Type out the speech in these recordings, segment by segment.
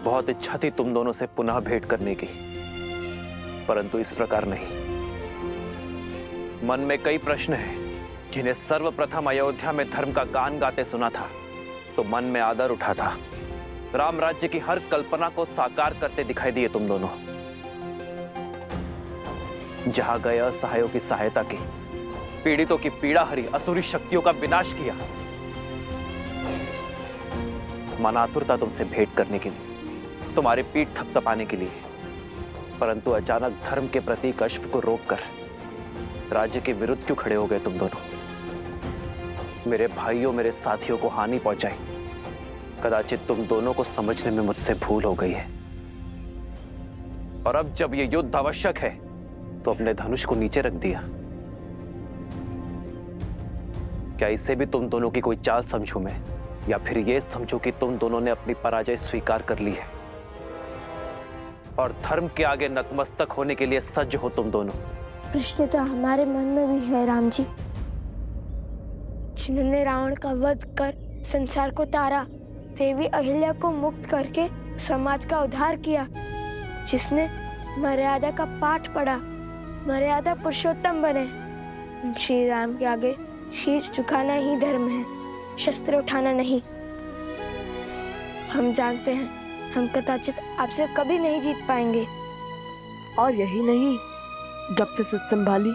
बहुत इच्छा थी तुम दोनों से पुनः भेंट करने की, परंतु इस प्रकार नहीं। मन में कई प्रश्न हैं जिन्हें सर्वप्रथम अयोध्या में धर्म का गान गाते सुना था तो मन में आदर उठा था। राम राज्य की हर कल्पना को साकार करते दिखाई दिए तुम दोनों। जहां गए असहायों की सहायता की, पीड़ितों की पीड़ा हरी, असुरी शक्तियों का विनाश किया। मन आतुर था तुमसे भेंट करने के लिए, तुम्हारी पीठ थपथपाने के लिए, परंतु अचानक धर्म के प्रतीक अश्व को रोककर राज्य के विरुद्ध क्यों खड़े हो गए तुम दोनों? मेरे भाइयों, मेरे साथियों को हानि पहुंचाई, कदाचित तुम दोनों को समझने में मुझसे भूल हो गई है। और अब जब ये युद्ध आवश्यक है तो अपने धनुष को नीचे रख दिया। क्या इसे भी तुम दोनों की कोई चाल समझूं मैं, या फिर ये समझूं कि तुम दोनों ने अपनी पराजय स्वीकार कर ली है और धर्म के आगे नतमस्तक होने के लिए सज्ज हो तुम दोनों? प्रश्न तो हमारे मन में भी है राम जी। जिन्होंने रावण का वध कर संसार को तारा, देवी अहिल्या को मुक्त करके समाज का उद्धार किया, जिसने मर्यादा का पाठ पढ़ा, मर्यादा पुरुषोत्तम बने, श्री राम के आगे शीश झुकाना ही धर्म है, शस्त्र उठाना नहीं। हम जानते हैं हम कदाचित आपसे कभी नहीं जीत पाएंगे। और यही नहीं, डॉक्टर सत्संभाली,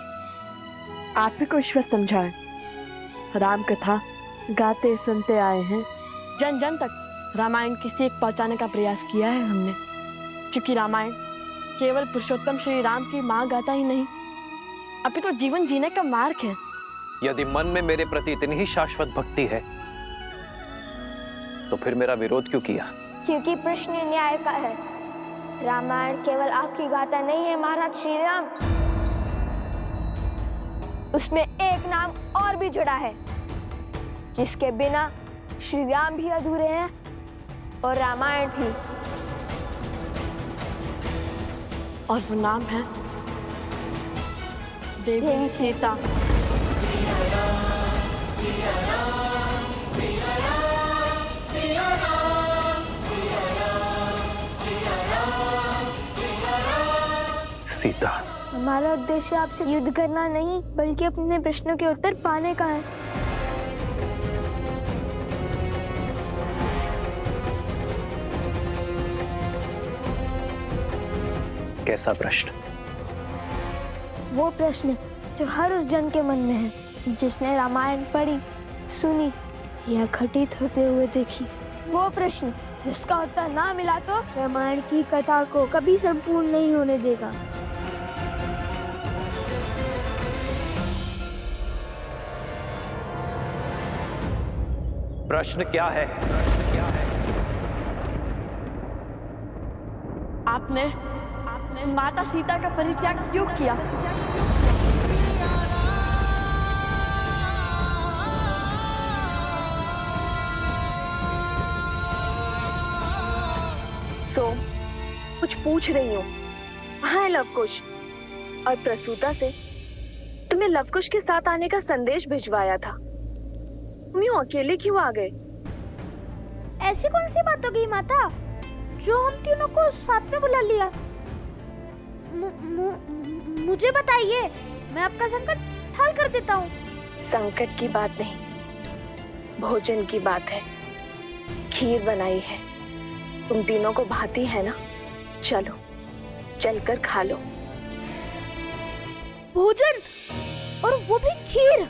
आप ही को ईश्वर समझाए। राम कथा गाते सुनते आए हैं, जन जन तक रामायण की सीख पहुंचाने का प्रयास किया है हमने, क्योंकि रामायण केवल पुरुषोत्तम श्री राम की माँ गाथा ही नहीं, अभी तो जीवन जीने का मार्ग है। यदि मन में मेरे प्रति इतनी ही शाश्वत भक्ति है तो फिर मेरा विरोध क्यों किया? क्योंकि प्रश्न न्याय का है। रामायण केवल आपकी गाथा नहीं है महाराज श्री राम, उसमें एक नाम और भी जुड़ा है जिसके बिना श्री राम भी अधूरे हैं और रामायण भी। और वो नाम है देवी सीता। सीता, हमारा उद्देश्य आपसे युद्ध करना नहीं, बल्कि अपने प्रश्नों के उत्तर पाने का है। कैसा प्रश्न? वो प्रश्न जो हर उस जन के मन में है जिसने रामायण पढ़ी, सुनी या घटित होते हुए देखी। वो प्रश्न जिसका उत्तर ना मिला तो रामायण की कथा को कभी संपूर्ण नहीं होने देगा। प्रश्न क्या है? आपने माता सीता का परित्याग क्यों किया? कुछ पूछ रही हूँ। कहाँ है लवकुश? और प्रसूता से तुम्हें लवकुश के साथ आने का संदेश भिजवाया था, तुम यूं अकेले क्यों आ गए? ऐसी कौन सी बात हो गई माता जो हम तीनों को साथ में बुला लिया? मुझे बताइए, मैं आपका संकट हल कर देता हूँ। संकट की बात नहीं, भोजन की बात है। खीर बनाई है, तुम तीनों को भाती है ना? चलो चलकर खा लो। भोजन, और वो भी खीर?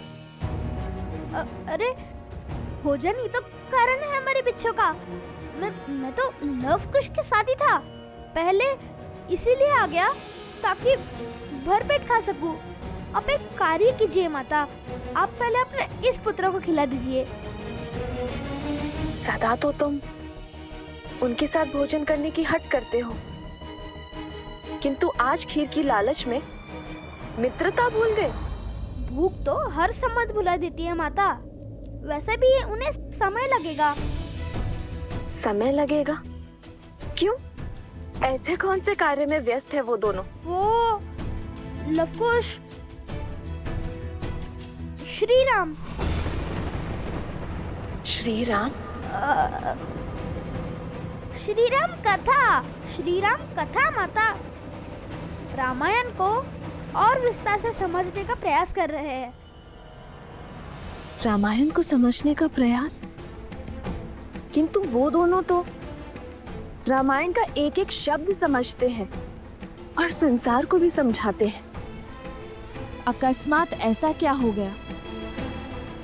अरे भोजन ही तो कारण है हमारे बिच्छू का। मैं तो लवकुश के साथ ही था, पहले इसीलिए आ गया ताकि भरपेट खा सकूं। आप एक कार्य कीजिए माता, आप पहले अपने इस पुत्र को खिला दीजिए। सदा तो तुम उनके साथ भोजन करने की हट करते हो, किंतु आज खीर की लालच में मित्रता भूल गए। भूख तो हर सम्मत भुला देती है माता, वैसे भी उन्हें समय लगेगा। समय लगेगा? क्यों? ऐसे कौन से कार्य में व्यस्त है वो दोनों? वो लवकुश, श्री राम। श्री राम कथा माता। रामायण को और विस्तार से समझने का प्रयास कर रहे हैं। रामायण को समझने का प्रयास? किंतु वो दोनों तो रामायण का एक एक शब्द समझते हैं और संसार को भी समझाते हैं। अकस्मात ऐसा क्या हो गया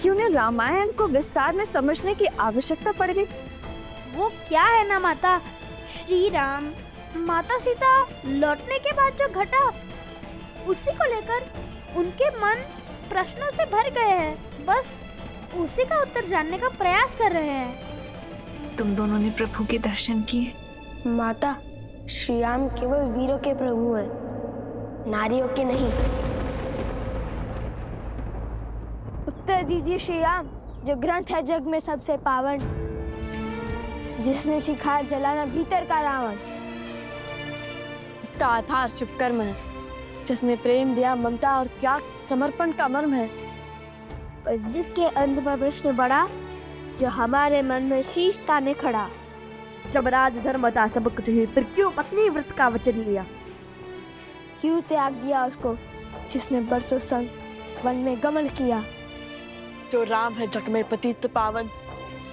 कि उन्हें रामायण को विस्तार में समझने की आवश्यकता पड़ गई? वो क्या है ना माता, श्री राम माता सीता लौटने के बाद जो घटा, उसी को लेकर उनके मन प्रश्नों से भर गए हैं। बस उसी का उत्तर जानने का प्रयास कर रहे हैं। तुम दोनों ने प्रभु के दर्शन किए? माता, श्री राम केवल वीरों के प्रभु हैं, नारियों के नहीं। उत्तर दीजिए श्री राम, जो ग्रंथ है जग में सबसे पावन, जिसने सिखाया जलाना भीतर का रावण। इसका आधार शुभ कर्म है, जिसने प्रेम दिया, ममता और त्याग समर्पण का मर्म है। पर जिसके अंत में प्रश्न बढ़ा, जो हमारे मन में शीश ताने खड़ा। जब राज धर्म था सब कुछ ही, फिर क्यों पत्नी व्रत का वचन लिया? क्यों त्याग दिया उसको, जिसने बरसों संग वन में गमन किया। जो राम है जग में पतित पावन,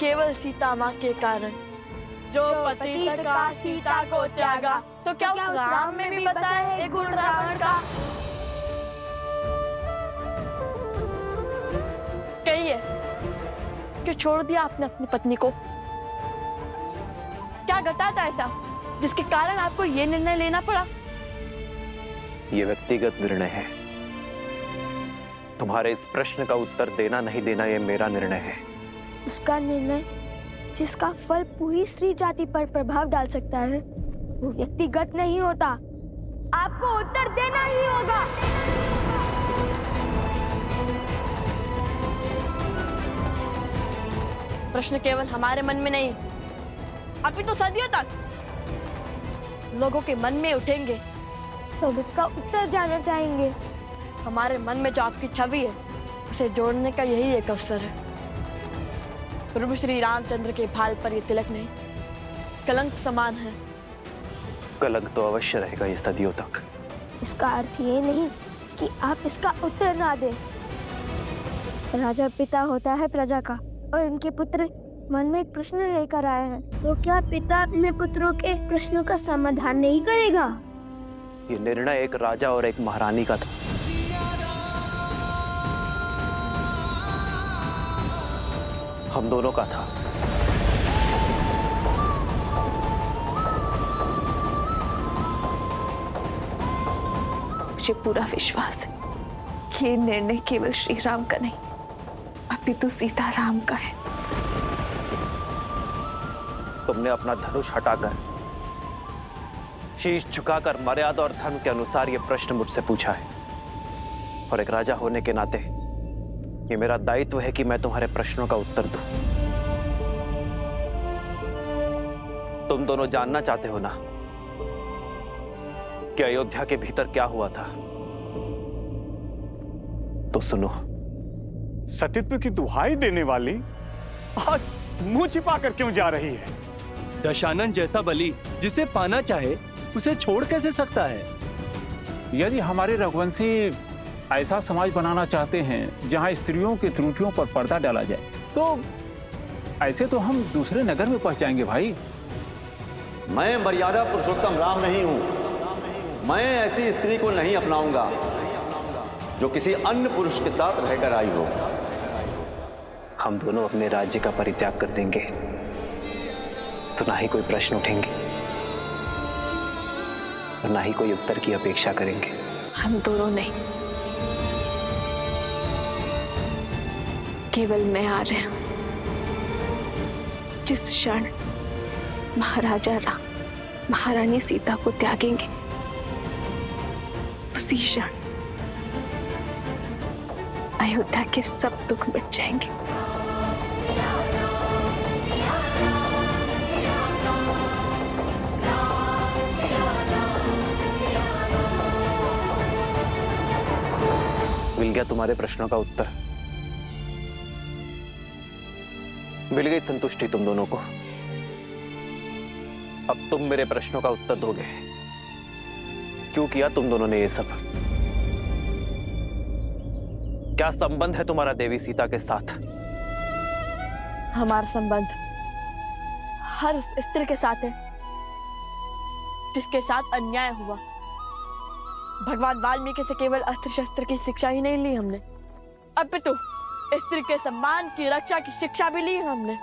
केवल सीता माँ के कारण। जो पतित का सीता को त्यागा, तो क्या उस राम में भी बसा है एक गुण रावण का? कहिए, क्यों छोड़ दिया आपने अपनी पत्नी को? क्या घटा था ऐसा जिसके कारण आपको ये निर्णय लेना पड़ा? ये व्यक्तिगत निर्णय है। तुम्हारे इस प्रश्न का उत्तर देना नहीं देना ये मेरा निर्णय है। उसका निर्णय जिसका फल पूरी स्त्री जाति पर प्रभाव डाल सकता है, वो व्यक्तिगत नहीं होता। आपको उत्तर देना ही होगा। प्रश्न केवल हमारे मन में नहीं, अभी तो सदियों तक लोगों के मन में उठेंगे। सब उसका उत्तर जानना चाहेंगे। हमारे मन में जो आपकी छवि है, उसे जोड़ने का यही एक अवसर है। प्रभु श्री रामचंद्र के भाल पर ये तिलक नहीं, कलंक समान है। कलंक तो अवश्य रहेगा ये सदियों तक। इसका अर्थ ये नहीं कि आप इसका उत्तर ना दें। राजा पिता होता है प्रजा का, और उनके पुत्र मन में एक प्रश्न लेकर आए हैं, तो क्या पिता अपने पुत्रों के प्रश्नों का समाधान नहीं करेगा? ये निर्णय एक राजा और एक महारानी का था। हम दोनों का था। मुझे पूरा विश्वास है कि ये निर्णय केवल श्री राम का नहीं, अपितु सीता राम का है। तुमने अपना धनुष हटाकर, शीश झुकाकर मर्यादा और धर्म के अनुसार ये प्रश्न मुझसे पूछा है, और एक राजा होने के नाते ये मेरा दायित्व है कि मैं तुम्हारे प्रश्नों का उत्तर दूं। तुम दोनों जानना चाहते हो ना कि अयोध्या के भीतर क्या हुआ था? तो सुनो। सतीत्व की दुहाई देने वाली आज मुंह छिपाकर क्यों जा रही है? दशानन जैसा बलि जिसे पाना चाहे उसे छोड़ कैसे सकता है? यदि हमारे रघुवंशी ऐसा समाज बनाना चाहते हैं जहां स्त्रियों की त्रुटियों पर पर्दा डाला जाए, तो ऐसे तो हम दूसरे नगर में पहुंच जाएंगे भाई। मैं मर्यादा पुरुषोत्तम राम नहीं हूं। मैं ऐसी स्त्री को नहीं अपनाऊंगा जो किसी अन्य पुरुष के साथ रहकर आई हो। हम दोनों अपने राज्य का परित्याग कर देंगे तो ना ही कोई प्रश्न उठेंगे और ना ही कोई उत्तर की अपेक्षा करेंगे। हम दोनों नहीं, केवल मैं आ रहा हूं। जिस क्षण महाराजा राम महारानी सीता को त्यागेंगे, उसी क्षण अयोध्या के सब दुख मिट जाएंगे। मिल गया तुम्हारे प्रश्नों का उत्तर। मिल गई संतुष्टि तुम दोनों को। अब तुम मेरे प्रश्नों का उत्तर दोगे। क्यों किया तुम दोनों ने ये सब? क्या संबंध है तुम्हारा देवी सीता के साथ? हमारा संबंध हर उस स्त्री के साथ है जिसके साथ अन्याय हुआ। भगवान वाल्मीकि से केवल अस्त्र शस्त्र की शिक्षा ही नहीं ली हमने, अपितु स्त्री के सम्मान की रक्षा की शिक्षा भी ली हमने।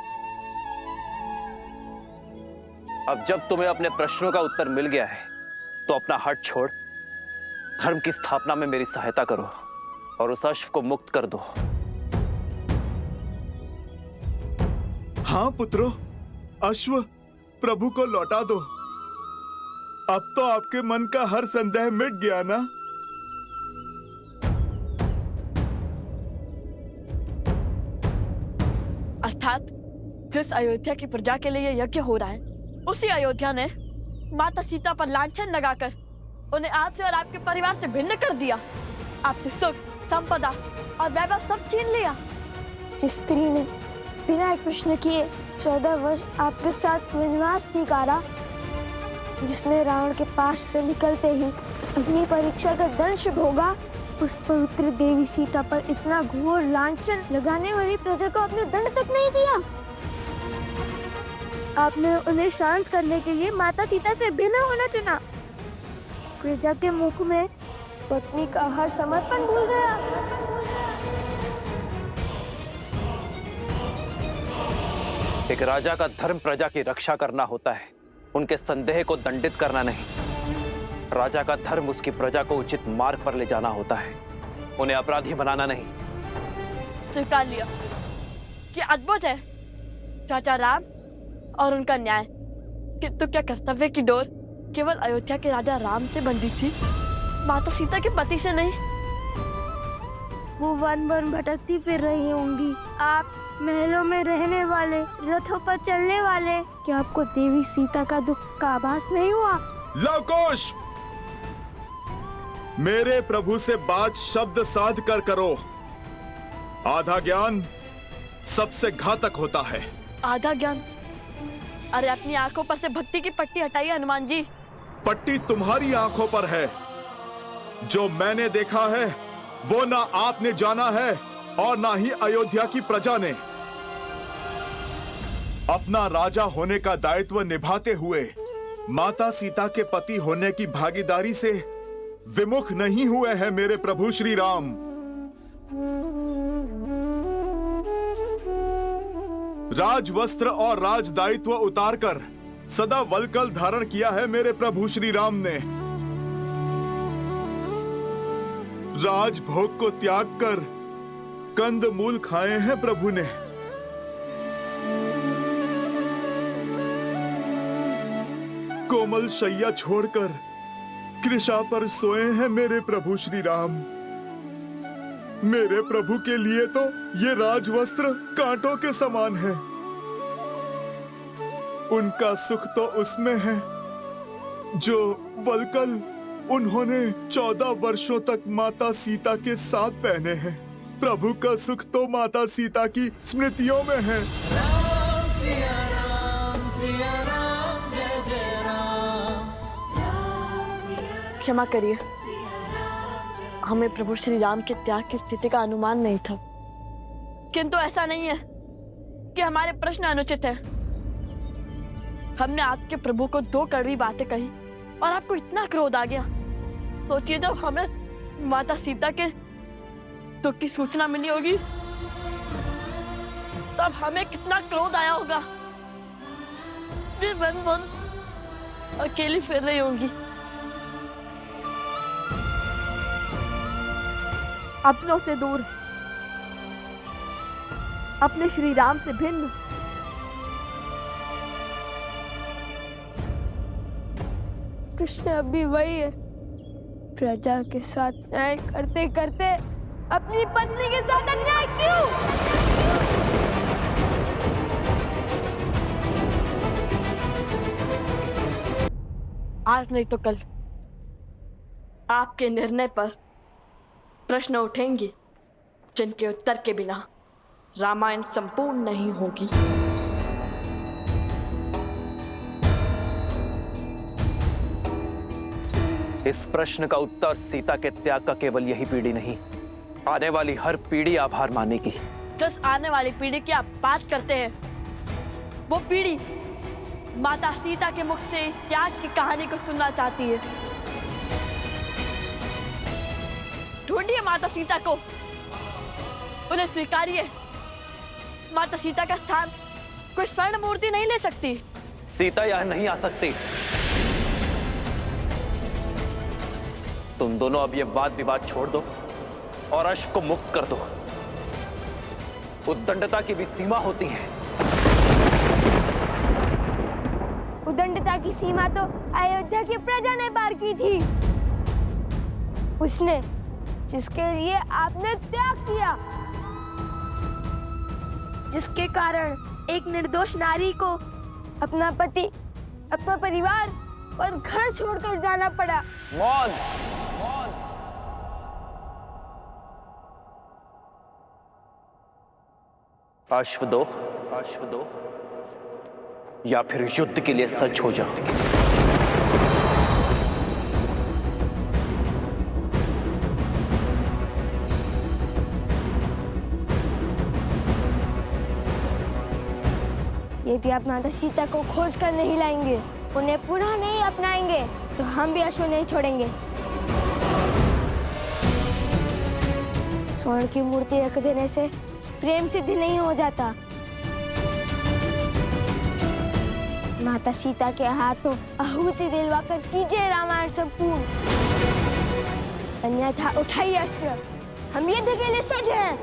अब जब तुम्हें अपने प्रश्नों का उत्तर मिल गया है तो अपना हट छोड़ धर्म की स्थापना में मेरी सहायता करो और उस अश्व को मुक्त कर दो। हाँ पुत्रों, अश्व प्रभु को लौटा दो। अब तो आपके मन का हर संदेह मिट गया ना? अर्थात जिस अयोध्या की प्रजा के लिए यज्ञ हो रहा है, उसी अयोध्या ने माता सीता पर लांछन लगाकर उन्हें आपसे और आपके परिवार से भिन्न कर दिया। आपसे सुख, संपदा और वैभव सब छीन लिया। जिस स्त्री ने बिना एक प्रश्न किए 14 वर्ष आपके साथ वनवास स्वीकारा, जिसने रावण के पास से निकलते ही अग्नि परीक्षा का दंश भोगा, उस पवित्र देवी सीता पर इतना घोर लांछन लगाने वाली प्रजा को आपने दंड तक नहीं दिया। आपने उन्हें शांत करने के लिए माता सीता से भिन्न होना चुना। प्रजा के मुख में पत्नी का हर समर्पण भूल गया। एक राजा का धर्म प्रजा की रक्षा करना होता है, उनके संदेह को दंडित करना नहीं। राजा का धर्म उसकी प्रजा को उचित मार्ग पर ले जाना होता है, उन्हें अपराधी बनाना नहीं। स्वीकार लिया कि अद्भुत है चाचा राम और उनका न्याय, किंतु क्या कर्तव्य की डोर केवल अयोध्या के राजा राम से बंधी थी, माता सीता के पति से नहीं? वो वन वन भटकती फिर रही होंगी, आप महलों में रहने वाले, रथों पर चलने वाले। क्या आपको देवी सीता का दुख का आभास नहीं हुआ? लवकुश, मेरे प्रभु से बात शब्द साध कर करो। आधा ज्ञान सबसे घातक होता है। आधा ज्ञान? अरे अपनी आंखों पर से भक्ति की पट्टी हटाइए हनुमान जी। पट्टी तुम्हारी आंखों पर है। जो मैंने देखा है वो ना आपने जाना है और ना ही अयोध्या की प्रजा ने। अपना राजा होने का दायित्व निभाते हुए माता सीता के पति होने की भागीदारी से विमुख नहीं हुए हैं मेरे प्रभु श्री राम। राजवस्त्र और राज दायित्व उतारकर सदा वलकल धारण किया है मेरे प्रभु श्री राम ने। राजभोग को त्याग कर कंद मूल खाए हैं प्रभु ने। कोमल शैया छोड़कर कृषा पर सोए हैं मेरे प्रभु श्री राम। मेरे प्रभु के लिए तो ये राजवस्त्र कांटों के समान है। उनका सुख तो उसमें है जो वलकल उन्होंने 14 वर्षों तक माता सीता के साथ पहने हैं। प्रभु का सुख तो माता सीता की स्मृतियों में है। राम सिया राम सिया राम जय जय राम। क्षमा करिए, हमें प्रभु श्री राम के त्याग की स्थिति का अनुमान नहीं था। किंतु ऐसा नहीं है कि हमारे प्रश्न अनुचित है। हमने आपके प्रभु को 2 कड़वी बातें कही और आपको इतना क्रोध आ गया। सोचिए जब हमें माता सीता के दुख की सूचना मिली होगी तब हमें कितना क्रोध आया होगा। फिर वन वन अकेली फिर रही होंगी। अपनों से दूर, अपने श्री राम से भिन्न। कृष्ण अभी वही है, प्रजा के साथ न्याय करते करते अपनी पत्नी के साथ अन्याय क्यों? आज नहीं तो कल आपके निर्णय पर प्रश्न उठेंगे जिनके उत्तर के बिना रामायण संपूर्ण नहीं होगी। इस प्रश्न का उत्तर सीता के त्याग का केवल यही पीढ़ी नहीं, आने वाली हर पीढ़ी आभार मानेगी। बस आने वाली पीढ़ी की आप बात करते हैं, वो पीढ़ी माता सीता के मुख से इस त्याग की कहानी को सुनना चाहती है। ढूंढिए माता सीता को, उन्हें स्वीकारिए। माता सीता का स्थान कोई स्वर्ण मूर्ति नहीं ले सकती। सीता यहां नहीं आ सकती। तुम दोनों अब ये वाद विवाद छोड़ दो और अश्व को मुक्त कर दो। उद्दंडता की भी सीमा होती है। उद्दंडता की सीमा तो अयोध्या की प्रजा ने पार की थी। उसने जिसके लिए आपने त्याग किया, जिसके कारण एक निर्दोष नारी को अपना पति, अपना परिवार और घर छोड़कर जाना पड़ा। मौन। अश्व दो, अश्व दो, या फिर युद्ध के लिए सज्ज हो जाओ। यदि आप माता सीता को खोज कर नहीं लाएंगे, उन्हें पुनः नहीं अपनाएंगे, तो हम भी अश्व नहीं छोड़ेंगे। स्वर्ण की मूर्ति रख देने से प्रेम सिद्ध नहीं हो जाता। माता सीता के हाथों आहुति दिलवाकर कीजिए रामायण संपूर्ण, अन्यथा उठाइए अस्त्र। हम युद्ध के लिए सज्ज हैं।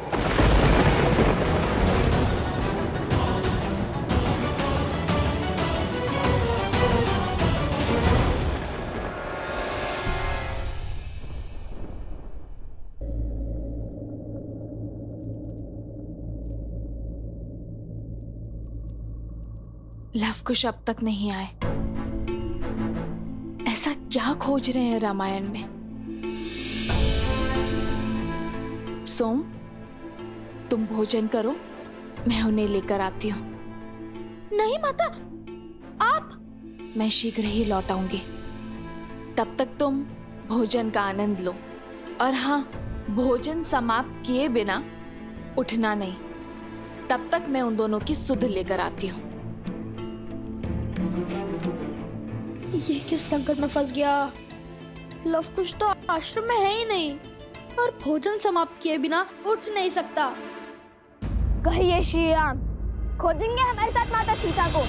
लव कुश अब तक नहीं आए। ऐसा क्या खोज रहे हैं रामायण में? सोम, तुम भोजन करो, मैं उन्हें लेकर आती हूँ। नहीं माता, आप। मैं शीघ्र ही लौट आऊंगी। तब तक तुम भोजन का आनंद लो। और हाँ, भोजन समाप्त किए बिना उठना नहीं। तब तक मैं उन दोनों की सुध लेकर आती हूँ। ये किस संकट में फंस गया? लव कुश तो आश्रम में है ही नहीं और भोजन समाप्त किए बिना उठ नहीं सकता। कहिए श्री राम, खोजेंगे हमारे साथ माता सीता को,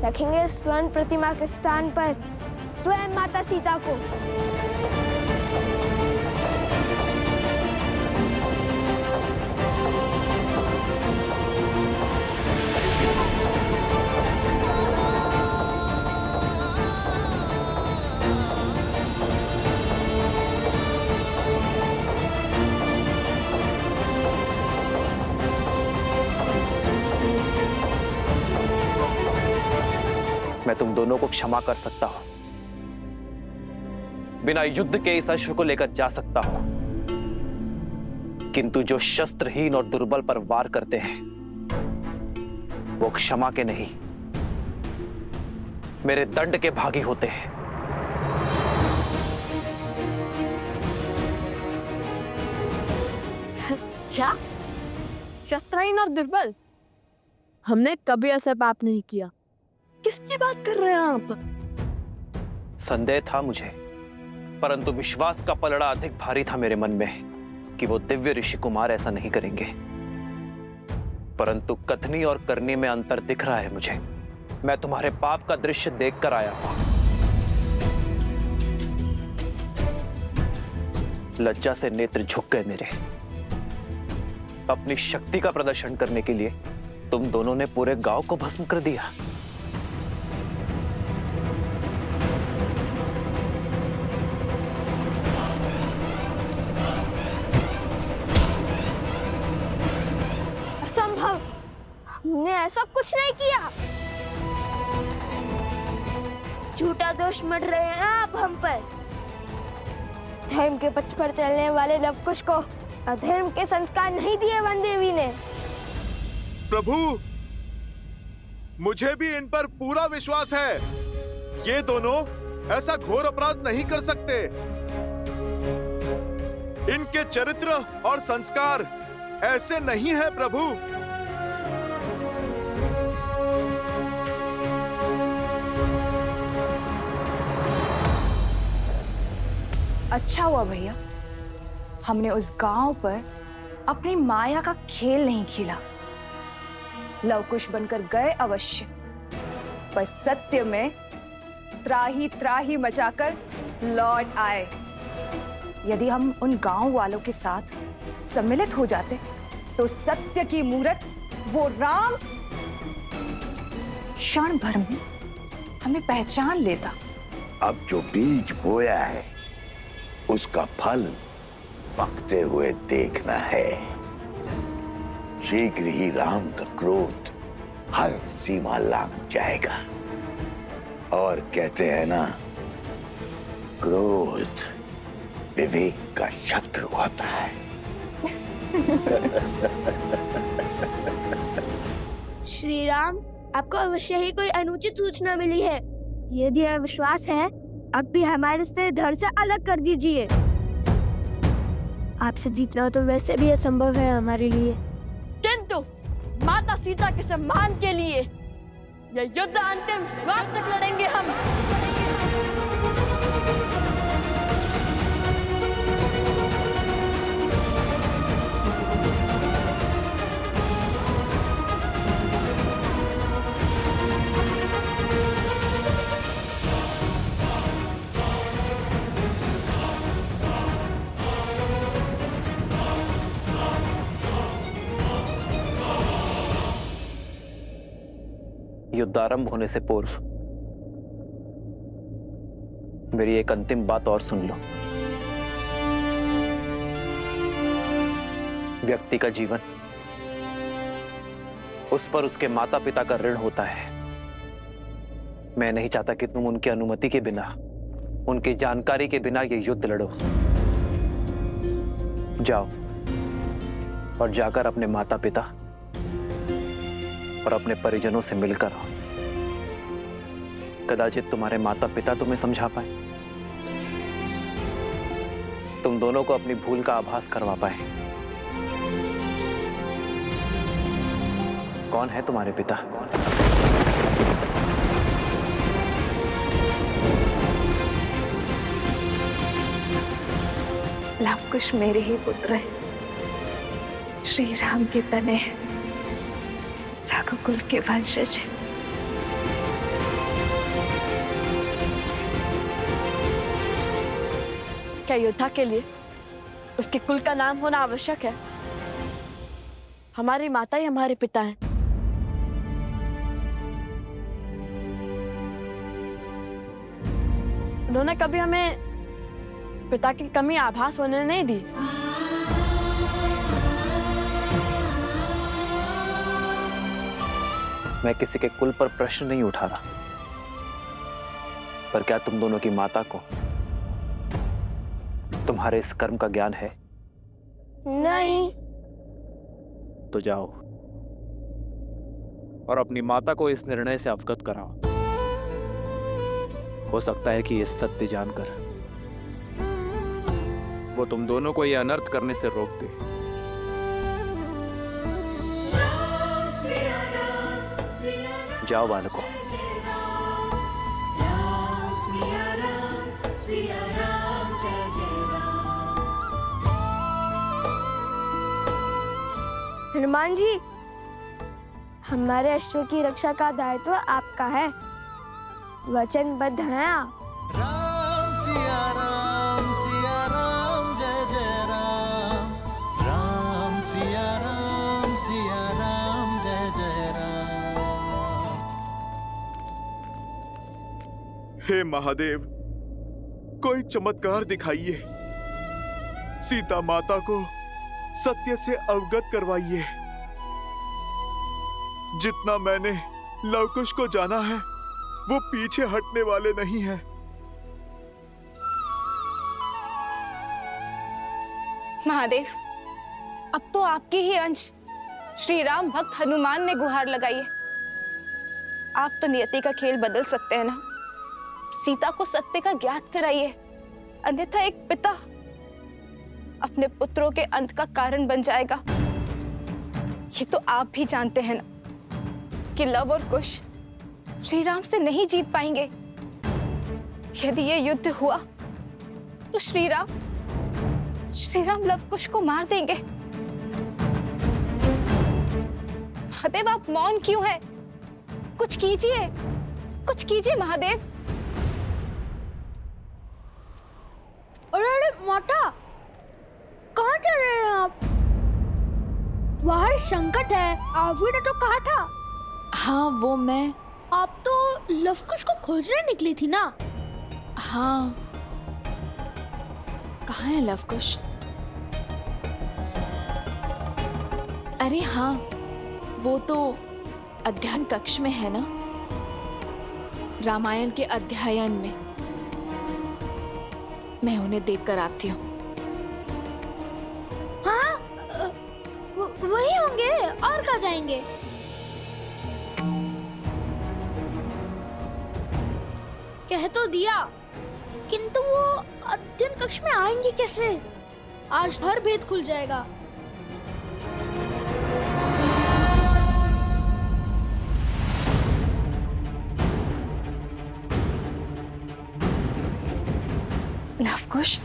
रखेंगे स्वर्ण प्रतिमा के स्थान पर स्वयं माता सीता को। मैं तुम दोनों को क्षमा कर सकता हूं, बिना युद्ध के इस अश्व को लेकर जा सकता हूं, किंतु जो शस्त्रहीन और दुर्बल पर वार करते हैं वो क्षमा के नहीं, मेरे दंड के भागी होते हैं। क्या? शस्त्रहीन और दुर्बल? हमने कभी ऐसा पाप नहीं किया। किसकी बात कर रहे हैं आप? संदेह था मुझे, परंतु विश्वास का पलड़ा अधिक भारी था मेरे मन में कि वो दिव्य ऋषि कुमार ऐसा नहीं करेंगे। परंतु कथनी और करनी में अंतर दिख रहा है मुझे। मैं तुम्हारे पाप का दृश्य देखकर आया हूं। लज्जा से नेत्र झुक गए मेरे। अपनी शक्ति का प्रदर्शन करने के लिए तुम दोनों ने पूरे गांव को भस्म कर दिया। असंभव, हमने ऐसा कुछ नहीं किया। झूठा दोष मढ़ रहे हैं आप हम पर। धर्म के पथ पर चलने वाले लव कुश को अधर्म के संस्कार नहीं दिए वन देवी ने। प्रभु, मुझे भी इन पर पूरा विश्वास है। ये दोनों ऐसा घोर अपराध नहीं कर सकते। इनके चरित्र और संस्कार ऐसे नहीं है प्रभु। अच्छा हुआ भैया, हमने उस गांव पर अपनी माया का खेल नहीं खेला। लवकुश बनकर गए अवश्य, पर सत्य में त्राही त्राही मचाकर लौट आए। यदि हम उन गांव वालों के साथ सम्मिलित हो जाते तो सत्य की मूरत वो राम क्षण भर में हमें पहचान लेता। अब जो बीज बोया है उसका फल पकते हुए देखना है। शीघ्र ही राम का क्रोध हर सीमा लांघ जाएगा। और कहते हैं ना, क्रोध विवेक का शत्रु होता है। श्री राम, आपको अवश्य ही कोई अनुचित सूचना मिली है। यदि यह विश्वास है, अब भी हमारे से धड़ से अलग कर दीजिए। आपसे जीतना तो वैसे भी असंभव है हमारे लिए, किंतु माता सीता के सम्मान के लिए यह युद्ध अंतिम श्वास तक लड़ेंगे हम। युद्धारंभ होने से पूर्व मेरी एक अंतिम बात और सुन लो। व्यक्ति का जीवन उस पर उसके माता पिता का ऋण होता है। मैं नहीं चाहता कि तुम उनकी अनुमति के बिना, उनकी जानकारी के बिना ये युद्ध लड़ो। जाओ और जाकर अपने माता पिता और अपने परिजनों से मिलकर आओ। कदाचित तुम्हारे माता पिता तुम्हें समझा पाए, तुम दोनों को अपनी भूल का आभास करवा पाए। कौन है तुम्हारे पिता? लवकुश मेरे ही पुत्र है, श्री राम के तने हैं, रघुकुल के वंशज हैं। क्या योद्धा के लिए उसके कुल का नाम होना आवश्यक है? हमारी माता ही हमारे पिता हैं। उन्होंने कभी हमें पिता की कमी आभास होने नहीं दी। मैं किसी के कुल पर प्रश्न नहीं उठा रहा, पर क्या तुम दोनों की माता को तुम्हारे इस कर्म का ज्ञान है? नहीं। तो जाओ और अपनी माता को इस निर्णय से अवगत कराओ। हो सकता है कि ये सत्य जानकर वो तुम दोनों को ये अनर्थ करने से रोक दे। जाओ बालकों। हनुमान जी, हमारे अश्व की रक्षा का दायित्व आपका है। वचनबद्ध हैं आप। राम सिया राम जय जय राम। राम सिया राम जय जय राम। हे महादेव, कोई चमत्कार दिखाइए। सीता माता को सत्य से अवगत करवाइए। जितना मैंने लवकुश को जाना है, वो पीछे हटने वाले नहीं हैं। महादेव, अब तो आपके ही अंश श्री राम भक्त हनुमान ने गुहार लगाई है। आप तो नियति का खेल बदल सकते हैं ना। सीता को सत्य का ज्ञात कराइए, अन्यथा एक पिता अपने पुत्रों के अंत का कारण बन जाएगा। ये तो आप भी जानते हैं ना कि लव और कुश श्री राम से नहीं जीत पाएंगे। यदि ये युद्ध हुआ तो श्री राम लव कुश को मार देंगे। महादेव, आप मौन क्यों है? कुछ कीजिए महादेव। अरे माता, कहाँ जा रहे हैं आप? बाहर संकट है, आपने तो कहा था। हाँ, वो मैं। आप तो लवकुश को खोजने निकली थी ना? हाँ, कहाँ है लवकुश? अरे हाँ, वो तो अध्ययन कक्ष में है ना, रामायण के अध्ययन में। मैं उन्हें देखकर आती हूँ। हाँ, वही होंगे, और कहाँ जाएंगे? कह तो दिया, किंतु वो अध्ययन कक्ष में आएंगे कैसे? आज हर भेद खुल जाएगा। लवकुश,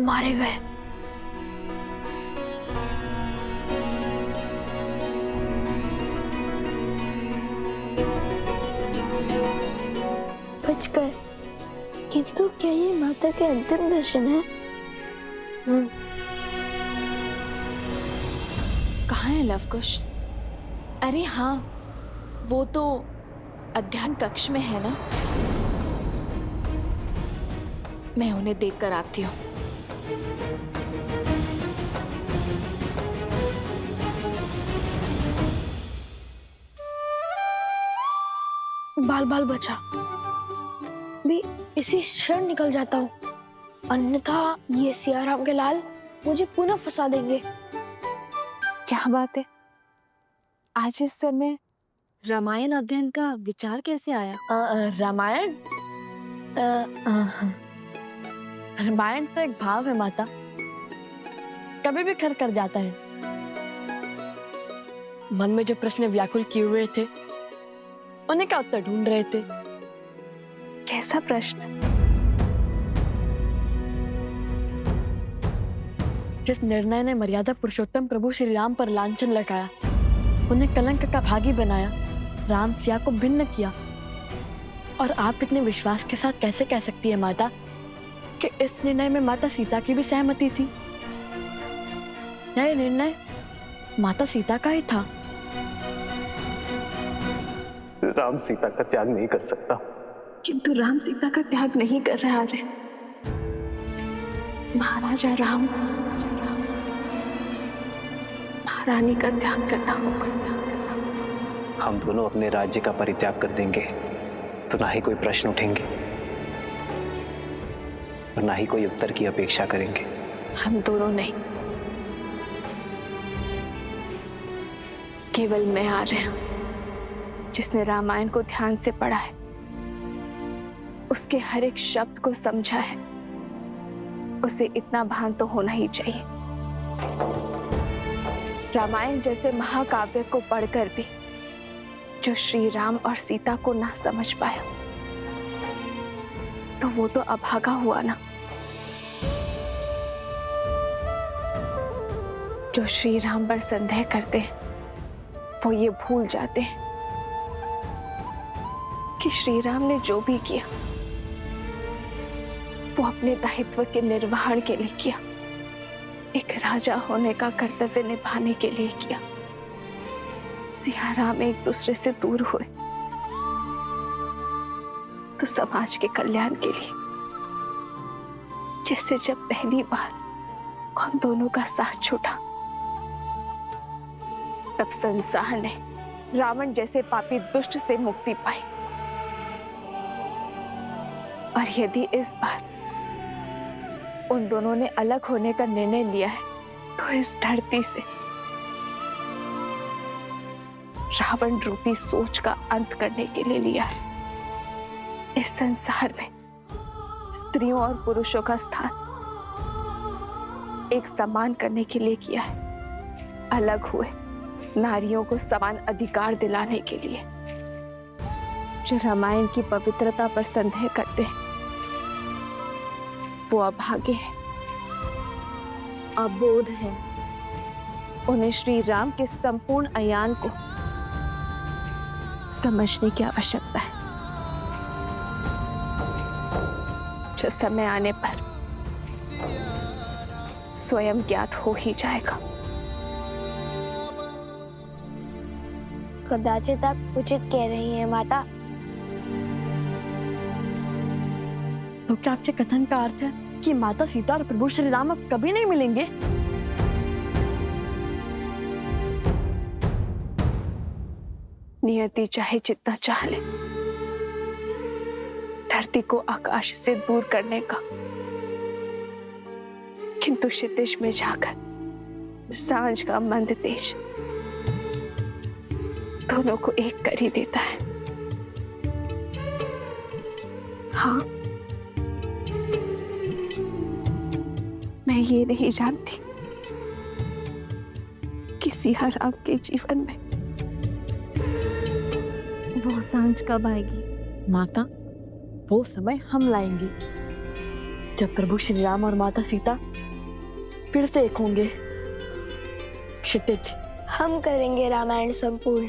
मारे गए। बचकर, किंतु क्या ये माता के अंतिम दर्शन है? कहाँ है लवकुश? अरे हाँ, वो तो अध्ययन कक्ष में है ना। मैं उन्हें देखकर आती हूँ। बाल बाल बचा भी इसी क्षण निकल जाता हूँ, अन्यथा ये सियाराम के लाल मुझे पुनः फंसा देंगे। क्या बात है, आज इस समय रामायण अध्ययन का विचार कैसे आया? रामायण रामायण तो एक भाव है माता, कभी भी खर कर जाता है। मन में जो प्रश्न व्याकुल किए हुए थे, उन्हें का उत्तर ढूंढ रहे थे। कैसा प्रश्न? जिस निर्णय ने मर्यादा पुरुषोत्तम प्रभु श्री राम पर लांछन लगाया, उन्हें कलंक का भागी बनाया, राम सिया को भिन्न किया, और आप इतने विश्वास के साथ कैसे कह सकती है माता कि इस निर्णय में माता सीता की भी सहमति थी? यह निर्णय माता सीता का ही था। राम सीता का त्याग नहीं कर सकता। किंतु राम सीता का त्याग नहीं कर रहा है। महाराजा राम महारानी का त्याग करना होगा। हम दोनों अपने राज्य का परित्याग कर देंगे तो ना ही कोई प्रश्न उठेंगे और ना ही कोई उत्तर की अपेक्षा करेंगे। हम दोनों नहीं, केवल मैं आ रहा हूं, जिसने रामायण को ध्यान से पढ़ा है, उसके हर एक शब्द को समझा है, उसे इतना भान तो होना ही चाहिए। रामायण जैसे महाकाव्य को पढ़कर भी जो श्री राम और सीता को ना समझ पाया, तो वो तो अभागा हुआ ना। जो श्री राम पर संदेह करते हैं, वो ये भूल जाते हैं कि श्री राम ने जो भी किया वो अपने दायित्व के निर्वहन के लिए किया, एक राजा होने का कर्तव्य निभाने के लिए किया। सिया राम एक दूसरे से दूर हुए तो समाज के कल्याण के लिए, जैसे जब पहली बार उन दोनों का साथ छूटा, तब संसार ने रावण जैसे पापी दुष्ट से मुक्ति पाई। और यदि इस बार उन दोनों ने अलग होने का निर्णय लिया है तो इस धरती से रावण रूपी सोच का अंत करने के लिए लिया है। इस संसार में स्त्रियों और पुरुषों का स्थान एक समान करने के लिए किया है। अलग हुए नारियों को समान अधिकार दिलाने के लिए। जो रामायण की पवित्रता पर संदेह करते हैं वो अभागे हैं, अबोध है। उन्हें श्री राम के संपूर्ण अयान को समझने की आवश्यकता है, जो समय आने पर स्वयं ज्ञात हो ही जाएगा। कदाचित आप उचित कह रही हैं माता। तो क्या आपके कथन का अर्थ है कि माता सीता और प्रभु श्री राम अब कभी नहीं मिलेंगे? नियति चाहे जितना चाह ले, धरती को आकाश से दूर करने का, किंतु क्षितिज में जाकर सांझ का मंद तेज दोनों को एक कर ही देता है। हाँ, मैं ये नहीं जानती कि सिया राम के जीवन में वो सांझ कब आएगी? माता, वो समय हम लाएंगे जब प्रभु श्री राम और माता सीता फिर से एक होंगे। क्षितिज, हम करेंगे रामायण संपूर्ण।